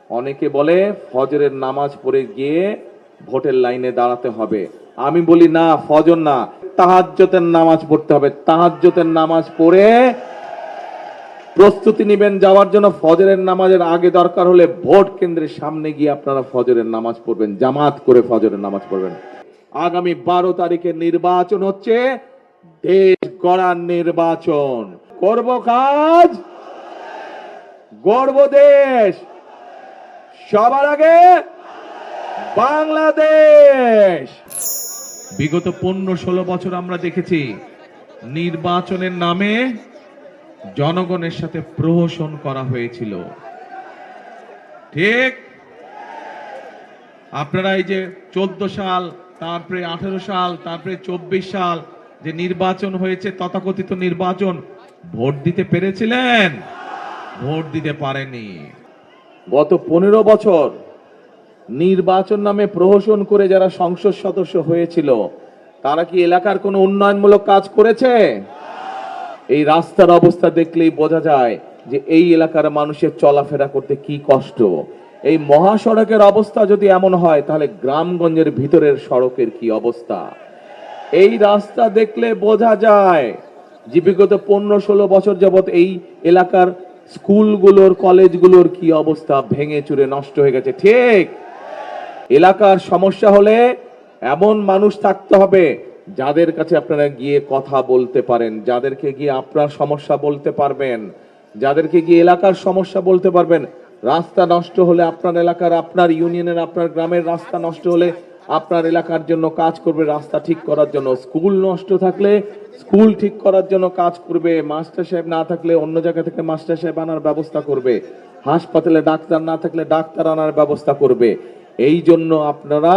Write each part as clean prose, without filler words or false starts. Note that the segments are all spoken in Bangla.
অনেকে বলে ফজরের নামাজ পড়ে গিয়ে ভোটের লাইনে দাঁড়াতে হবে। আমি বলি না, ফজর না, তাহাজ্জুদের নামাজ পড়তে হবে। তাহাজ্জুদের নামাজ পড়ে প্রস্তুতি নেবেন যাওয়ার জন্য। ফজরের নামাজের আগে দরকার হলে ভোট কেন্দ্রের সামনে গিয়ে আপনারা ফজরের নামাজ পড়বেন, জামাত করে ফজরের নামাজ পড়বেন। আগামী 12 তারিখে নির্বাচন হচ্ছে, দেশ গড়ার নির্বাচন। করব কাজ, গড়ব দেশ, সবার আগে বাংলাদেশ। বিগত 15-16 বছর আমরা দেখেছি নির্বাচনের নামে জনগণের সাথে প্রহসন করা হয়েছিল। ঠিক আপনারা এই যে 14 সাল, তারপরে 18 সাল, তারপরে 24 সাল যে নির্বাচন হয়েছে, তথাকথিত নির্বাচন, ভোট দিতে পেরেছিলেন? ভোট দিতে পারেনি। গত 15 বছর নির্বাচন নামে প্রহসন করে যারা সংসদ সদস্য হয়েছিল, তারা কি এলাকার কোনো উন্নয়নমূলক কাজ করেছে? এই রাস্তার অবস্থা দেখলেই বোঝা যায় যে এই এলাকার মানুষের চলাফেরা করতে কি কষ্ট। এই মহাসড়কের অবস্থা যদি এমন হয়, তাহলে গ্রামগঞ্জের ভিতরের সড়কের কি অবস্থা। এই রাস্তা দেখলে বোঝা যায় যে বিগত 15-16 বছর যাবত এই এলাকার স্কুলগুলোর, কলেজগুলোর কি অবস্থা, ভেঙে চুরে নষ্ট হয়ে গেছে। ঠিক এলাকার সমস্যা হলে এমন মানুষ থাকতে হবে যাদের কাছে আপনারা গিয়ে কথা বলতে পারেন, যাদেরকে গিয়ে আপনার সমস্যা বলতে পারবেন, যাদেরকে গিয়ে এলাকার সমস্যা বলতে পারবেন। রাস্তা নষ্ট হলে আপনার এলাকার, আপনার ইউনিয়নের, আপনার গ্রামের রাস্তা নষ্ট হলে আপনার এলাকার জন্য কাজ করবে, রাস্তা ঠিক করার জন্য। স্কুল নষ্ট থাকলে স্কুল ঠিক করার জন্য কাজ করবে। মাস্টার সাহেব না থাকলে অন্য জায়গা থেকে মাস্টার সাহেব আনার ব্যবস্থা করবে। হাসপাতালে ডাক্তার না থাকলে ডাক্তার আনার ব্যবস্থা করবে। এই জন্য আপনারা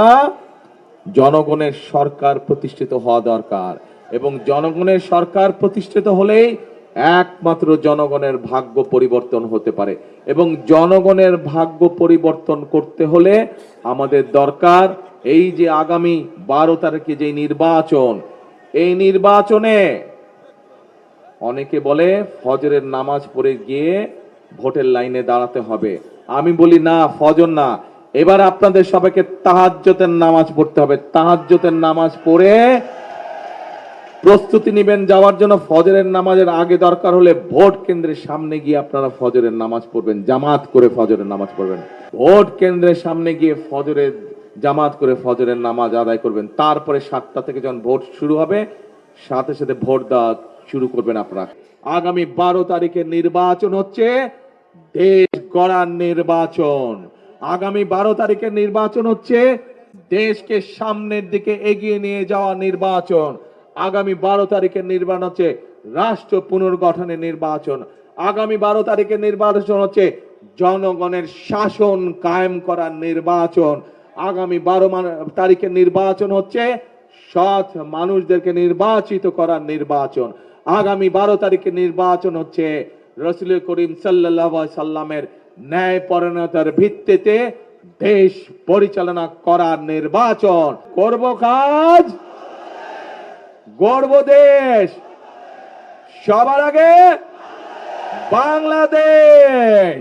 জনগণের সরকার প্রতিষ্ঠিত হওয়া দরকার, এবং জনগণের সরকার প্রতিষ্ঠিত হলেই একমাত্র জনগণের ভাগ্য পরিবর্তন হতে পারে। এবং জনগণের ভাগ্য পরিবর্তন করতে হলে আমাদের দরকার এই যে আগামী 12 তারিখে যে নির্বাচন, এই নির্বাচনে অনেকে বলে ফজরের নামাজ পড়ে গিয়ে ভোটের লাইনে দাঁড়াতে হবে। আমি বলি না, ফজর না, এবার আপনাদের সবাইকে তাহাজ্জুদের নামাজ পড়তে হবে। তাহাজ্জুদের নামাজ পড়ে প্রস্তুতি নেবেন যাওয়ার জন্য। ফজরের নামাজের আগে দরকার হলে ভোট কেন্দ্রের সামনে গিয়ে আপনারা ফজরের নামাজ পড়বেন, জামাত করে ফজরের নামাজ পড়বেন। ভোট কেন্দ্রের সামনে গিয়ে ফজরের জামাত করে ফজরের নামাজ আদায় করবেন। তারপরে 7টা থেকে যখন ভোট শুরু হবে, সাথে সাথে ভোট দেওয়া শুরু করবেন আপনারা। আগামী 12 তারিখে নির্বাচন হচ্ছে, দেশ গড়ার নির্বাচন। আগামী 12 তারিখের নির্বাচন হচ্ছে দেশকে সামনের দিকে এগিয়ে নিয়ে যাওয়া নির্বাচন। আগামী 12 তারিখের নির্বাচন হচ্ছে রাষ্ট্র পুনর্গঠনের নির্বাচন। আগামী 12 তারিখের নির্বাচন হচ্ছে জনগণের শাসন কায়েম করার নির্বাচন। আগামী 12 তারিখের নির্বাচন হচ্ছে সৎ মানুষদেরকে নির্বাচিত করার নির্বাচন। আগামী 12 তারিখের নির্বাচন হচ্ছে রাসূল করিম সাল্লাল্লাহু আলাইহি সাল্লামের ন্যায়পরায়ণতার ভিত্তিতে দেশ পরিচালনা করার নির্বাচন। করব কাজ, গড়ব দেশ, সবার আগে বাংলাদেশ।